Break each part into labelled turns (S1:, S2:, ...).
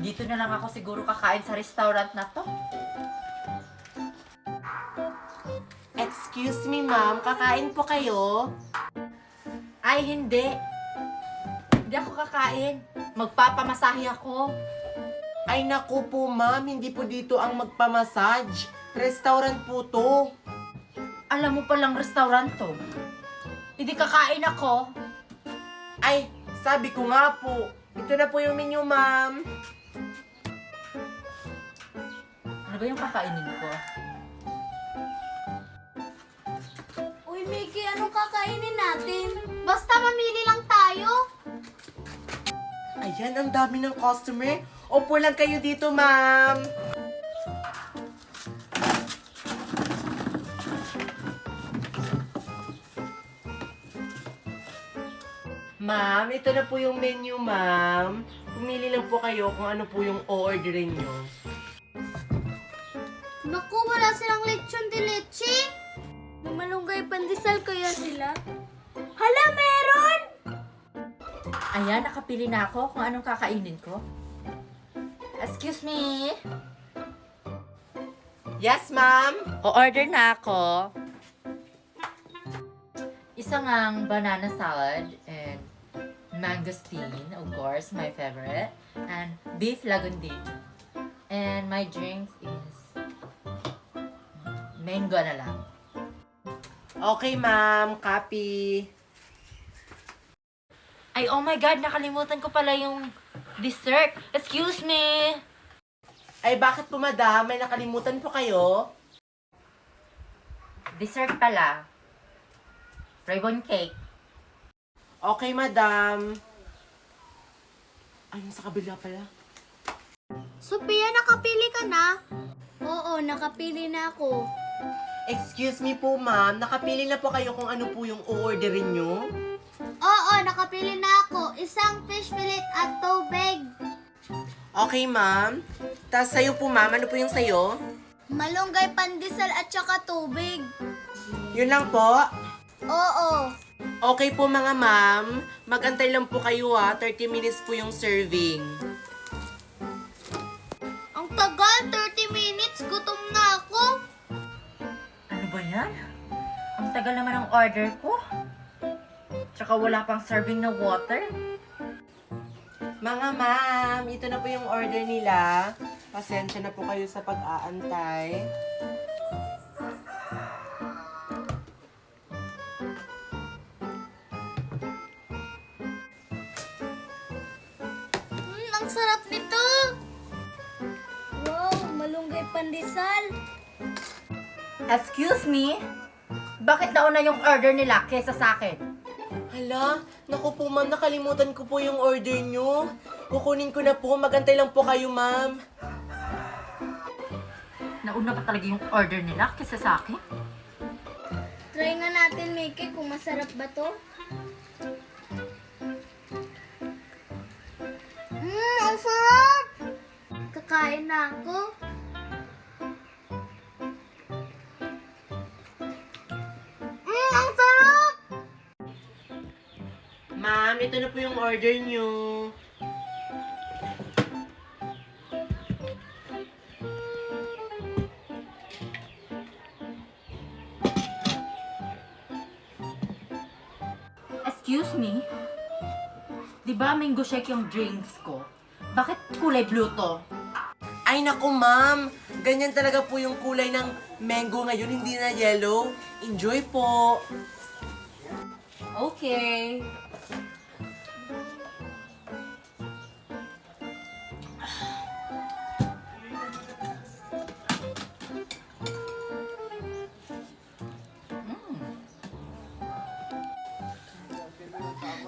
S1: Dito na lang ako siguro kakain sa restaurant na to.
S2: Excuse me, ma'am. Kakain po kayo?
S1: Ay, hindi. Hindi ako kakain. Magpapamasahe ako.
S2: Ay, naku po, ma'am. Hindi po dito ang magpamassage. Restaurant po to.
S1: Alam mo palang restaurant to. Hindi kakain ako.
S2: Ay, sabi ko nga po. Ito na po yung menu, ma'am.
S1: Ano ba yung kakainin ko?
S3: Uy, Mickey, anong kakainin natin? Basta mamili lang tayo.
S2: Ayan, ang dami ng customer. Opo lang kayo dito, ma'am. Ma'am, ito na po yung menu, ma'am. Pumili lang po kayo kung ano po yung o-orderin nyo.
S3: Naku, wala silang lechon de leche. May malunggay pandesal kaya sila? Hala, meron!
S1: Ayan, nakapili na ako kung anong kakainin ko. Excuse me.
S2: Yes, ma'am.
S1: O-order na ako. Isang ang banana salad and mangosteen, of course, my favorite. And beef lagundin. And my drinks is mango na lang.
S2: Okay, ma'am. Copy.
S1: Ay, oh my God, nakalimutan ko pala yung dessert. Excuse me.
S2: Ay, bakit po, madam? May nakalimutan po kayo?
S1: Dessert pala. Ribbon cake.
S2: Okay, madam. Ay, sa kabila pala.
S3: Sophia, nakapili ka na? Oo, nakapili na ako.
S2: Excuse me po, ma'am. Nakapili na po kayo kung ano po yung o-orderin nyo?
S3: Oo, nakapili na ako. Isang fish fillet at tubig.
S2: Okay, ma'am. Tapos sa'yo po, ma'am. Ano po yung sa'yo?
S3: Malunggay pandesal at saka tubig.
S2: Yun lang po.
S3: Oo.
S2: Okay po, mga ma'am. Magantay lang po kayo, 30 minutes po yung serving.
S3: Ang tagal, 30 minutes. Gutom na ako.
S1: Ano ba yan? Ang tagal naman ng order ko. Tsaka wala pang serving na water.
S2: Mga ma'am, ito na po yung order nila. Pasensya na po kayo sa pag-aantay.
S3: Ang sarap nito. Wow, malunggay pandesal.
S1: Excuse me? Bakit nauna yung order nila kesa sa akin?
S2: Hala, naku po ma'am, nakalimutan ko po yung order nyo. Kukunin ko na po, magantay lang po kayo, ma'am.
S1: Nauna pa talaga yung order nila kesa sa akin?
S3: Try nga natin, Mickey, kung masarap ba to. Ang sarap! Kakain na ako. Ang sarap!
S2: Ma'am, ito na po yung order nyo.
S1: Excuse me? Di ba mango shake yung drinks ko? Bakit kulay blue to?
S2: Ay, naku ma'am. Ganyan talaga po yung kulay ng mango ngayon, hindi na yellow. Enjoy po.
S1: Okay.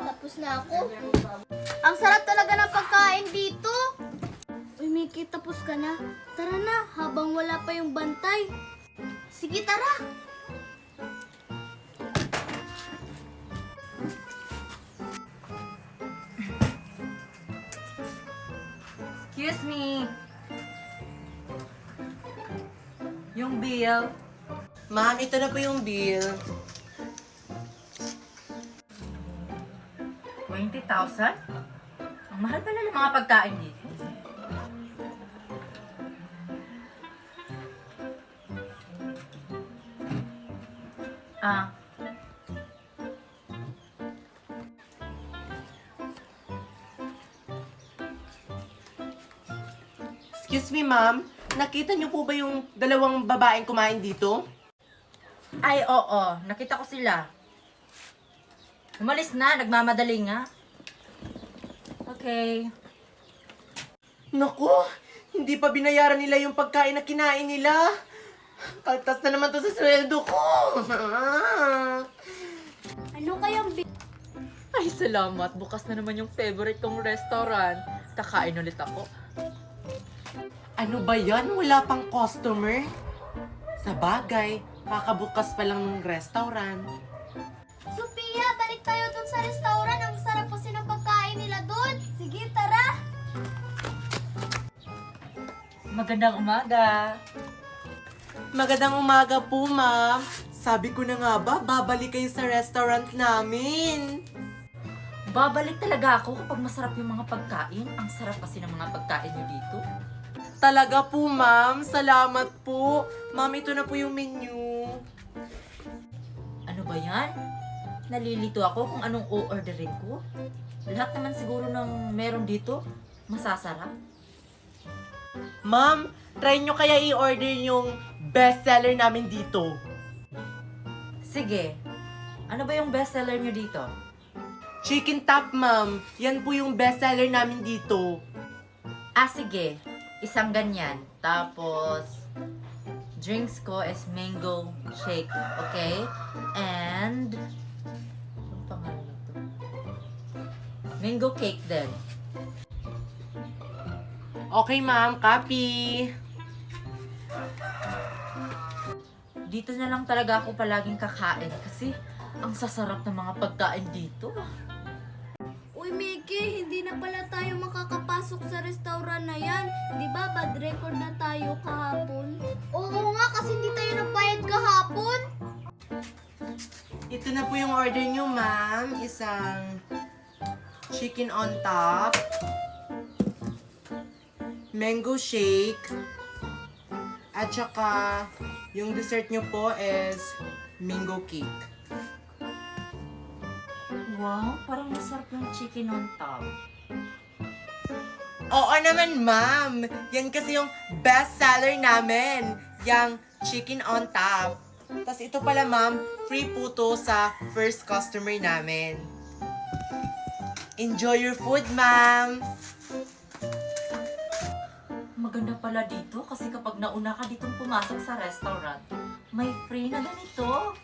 S3: Tapos na ako. Ang sarap talaga ng pagkain dito. Uy, Mickey, tapos ka na. Tara na, habang wala pa yung bantay. Sige, tara.
S1: Excuse me. Yung bill.
S2: Ma'am, ito na po yung bill.
S1: 20,000? Ang mahal pala ng mga pagkain dito. Ah,
S2: Excuse me, ma'am. Nakita niyo po ba yung dalawang babaeng kumain dito?
S1: ay oo, nakita ko sila. Umalis na, nagmamadali nga. Okay.
S2: Naku, hindi pa binayaran nila yung pagkain na kinain nila. Kaltas na naman to sa sweldo ko.
S3: Ano kayang
S1: Ay, salamat. Bukas na naman yung favorite kong restaurant. Kakain ulit ako.
S2: Ano ba yan? Wala pang customer? Sa bagay, kakabukas pa lang ng restaurant.
S3: Sophia, balik tayo dun sa restaurant. Ang sarap kasi ng pagkain nila dun. Sige, tara.
S1: Magandang umaga.
S2: Magandang umaga po, ma'am. Sabi ko na nga ba, babalik kayo sa restaurant namin.
S1: Babalik talaga ako kapag masarap yung mga pagkain. Ang sarap kasi ng mga pagkain nyo dito.
S2: Talaga po, ma'am. Salamat po. Ma'am, ito na po yung menu.
S1: Ano ba yan? Nalilito ako kung anong o-orderin ko. Lahat naman siguro ng meron dito, masasarap.
S2: Ma'am, try nyo kaya i-order yung bestseller namin dito.
S1: Sige, ano ba yung bestseller nyo dito?
S2: Chicken Top, ma'am. Yan po yung bestseller namin dito.
S1: Ah, sige. Isang ganyan. Tapos, drinks ko is mango shake. Okay? And, ano pangalan nito? Mango cake din.
S2: Okay, ma'am. Copy.
S1: Dito na lang talaga ako palaging kakain kasi ang sasarap ng mga pagkain dito.
S3: Uy, Mickey, hindi na pala tayo makakapasok sa restaurant na yan. Di ba, bad record na tayo kahapon? Oo nga, kasi hindi tayo nagbayad kahapon.
S2: Ito na po yung order nyo, ma'am. Isang chicken on top, mango shake, at saka yung dessert nyo po is mango cake.
S1: Wow, parang masarap yung chicken on top.
S2: Oo naman, ma'am. Yan kasi yung best seller namin. Yang chicken on top. Tapos ito pala, ma'am, free po to sa first customer namin. Enjoy your food, ma'am.
S1: Maganda pala dito kasi kapag nauna ka ditong pumasok sa restaurant, may free na ganito.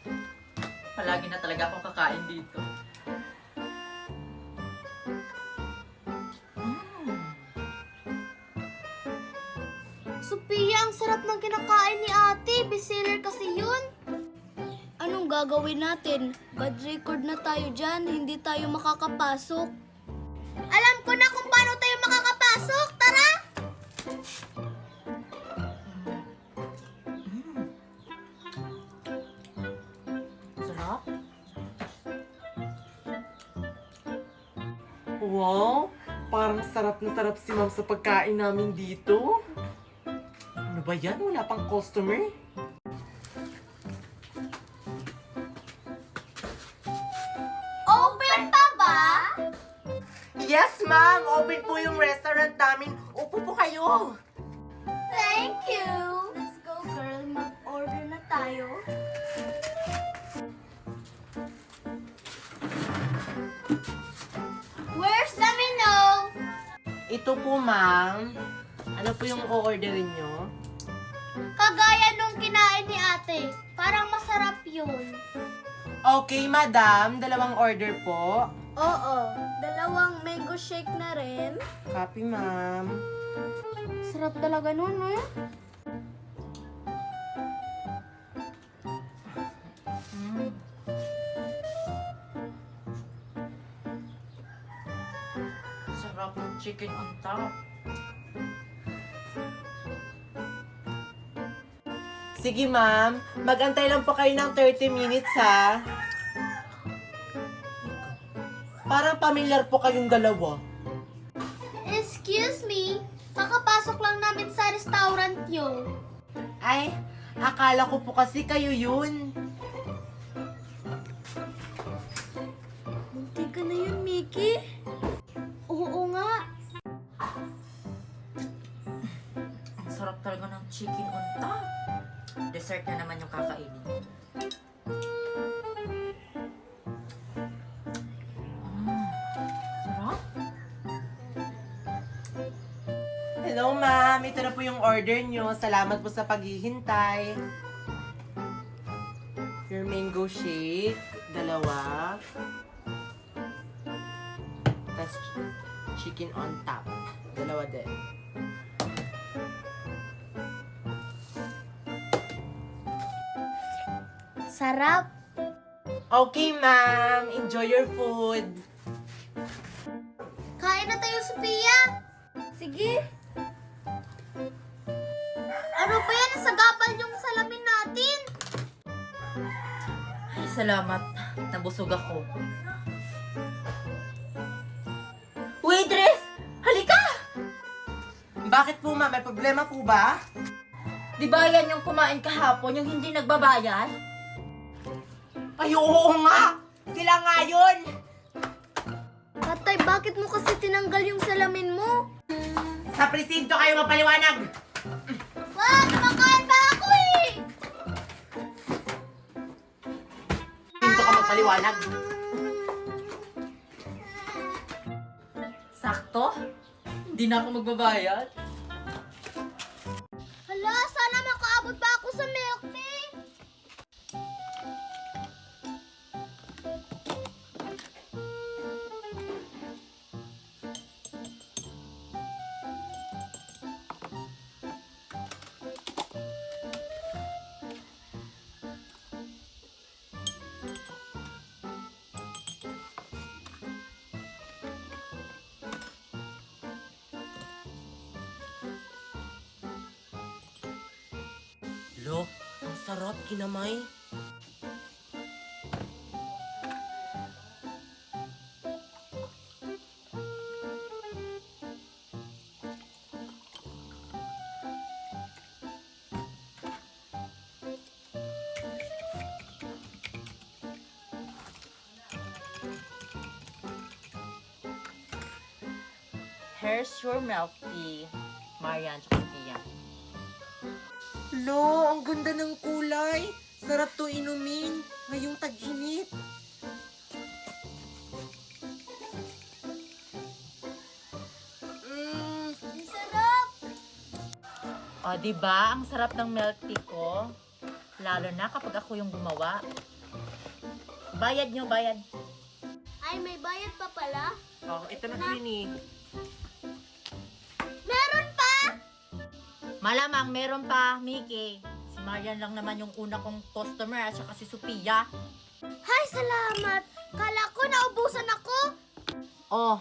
S1: Palagi na talaga akong kakain dito.
S3: Sophia, ang sarap ng kinakain ni ate. Bestseller kasi yun. Anong gagawin natin? Bad record na tayo dyan. Hindi tayo makakapasok. Alam ko na kung paano tayo makakapasok. Tara!
S1: Sarap.
S2: Wow, parang sarap na sarap si ma'am sa pagkain namin dito. Ano ba yan? Wala pang customer?
S3: Open pa ba?
S2: Yes, ma'am! Open po yung restaurant namin. Upo po kayo.
S3: Thank you! Let's go, girl. Mag-order na tayo. Where's the menu?
S2: Ito po, ma'am. Ano po yung o-orderin nyo?
S3: Kagaya nung kinain ni ate. Parang masarap yun.
S2: Okay, madam. Dalawang order po.
S3: Oo. Dalawang mango shake na rin.
S2: Copy, ma'am.
S3: Sarap talaga nun, eh.
S1: Mm. Sarap ng chicken on top.
S2: Sige, ma'am. Mag-antay lang po kayo ng 30 minutes, ha? Parang pamilyar po kayong dalawa.
S3: Excuse me. Kakapasok lang namin sa restaurant yun.
S2: Ay, akala ko po kasi kayo yun.
S3: Mickey? Oo nga.
S1: Ang sarap talaga ng chicken on top. Dessert na naman yung kakainin. Sarap.
S2: Hello, ma'am. Ito na po yung order nyo. Salamat po sa paghihintay. Your mango shake, 2. Tapos chicken on top, 2 din.
S3: Sarap.
S2: Okay, ma'am. Enjoy your food.
S3: Kain na tayo, Sophia. Sige. Ano pa yan? Nasagapal yung salamin natin.
S1: Ay, salamat. Nabusog ako. Waitress! Halika!
S2: Bakit po, ma'am? May problema po ba?
S1: Di ba yan yung kumain kahapon, yung hindi nagbabayad?
S2: Ay, oo nga! Sila nga yun!
S3: Tatay, bakit mo kasi tinanggal yung salamin mo?
S2: Sa presinto kayo mapaliwanag!
S3: Wag! Kumakain pa ako eh!
S2: Presinto ka magpaliwanag.
S1: Sakto? Hindi na ako magbabayad?
S3: Hala, sana makaabot pa ako sa milk tea.
S2: Lo, ang sarap kinamay.
S1: Here's your milk tea, Marian Sophia.
S2: Lo, ang ganda ng kulay. Sarap to inumin ngayong tag-init.
S3: Ang sarap.
S1: O, di ba? Ang sarap ng milk tea ko. Lalo na kapag ako yung gumawa. Bayad nyo, bayad.
S3: Ay, may bayad pa pala?
S2: Oh, ito na Queenie.
S3: Meron pa?
S1: Malamang meron pa, Mickey. Si Marian lang naman yung una kong customer at saka si Sophia.
S3: Hay, salamat. Kala ko naubusan ako.
S1: Oh,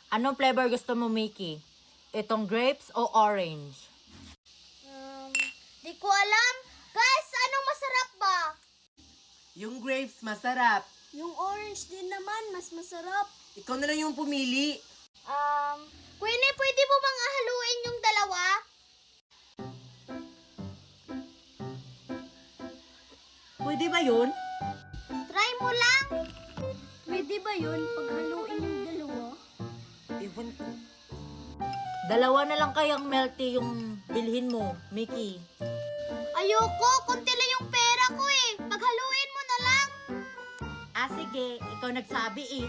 S1: anong flavor gusto mo, Mickey? Itong grapes o orange?
S3: Di ko alam. Guys, anong masarap ba?
S2: Yung grapes, masarap.
S3: Yung orange din naman, mas masarap.
S2: Ikaw na lang yung pumili.
S3: Queenie, pwede mo bang haluin yung dalawa?
S2: Pwede ba yun?
S3: Try mo lang. Pwede ba yun pag haluin yung dalawa?
S2: Ewan ko.
S1: Dalawa na lang kayang milk tea yung bilhin mo, Mickey.
S3: Ayoko, kunti lang yung pera ko eh. Paghaluin mo na lang.
S1: Ah, sige. Ikaw nagsabi eh.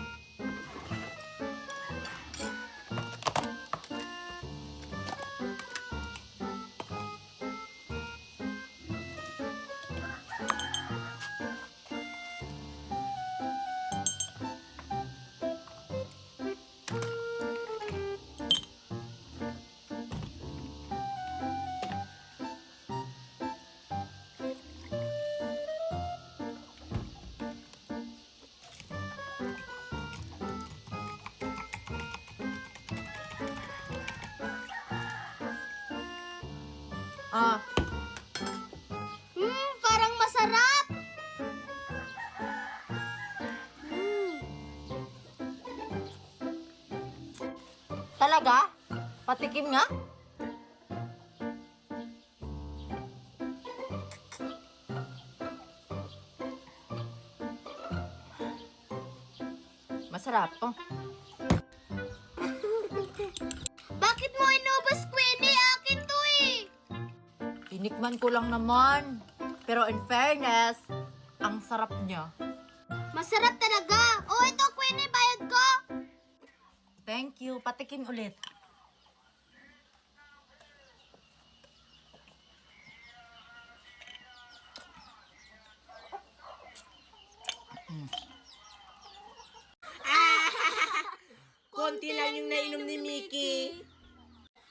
S1: Ah,
S3: Parang masarap.
S1: talaga? Patikim nga? Masarap. masarap. Oh.
S3: Bakit mo inubos, Queenie? Akin to eh.
S1: Tinikman ko lang naman. Pero in fairness, ang sarap niya.
S3: Masarap talaga. Oh, ito, Queenie, bayad ko.
S1: Thank you. Patikim ulit.
S2: Konti lang yung nainom ni Mickey.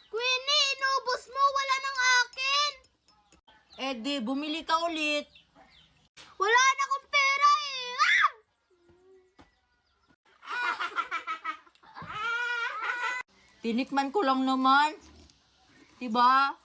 S3: Queenie, inubos mo. Wala nang akin.
S1: Eh di, bumili ka ulit.
S3: Wala na akong pera eh.
S1: Tinikman ko lang naman. Diba?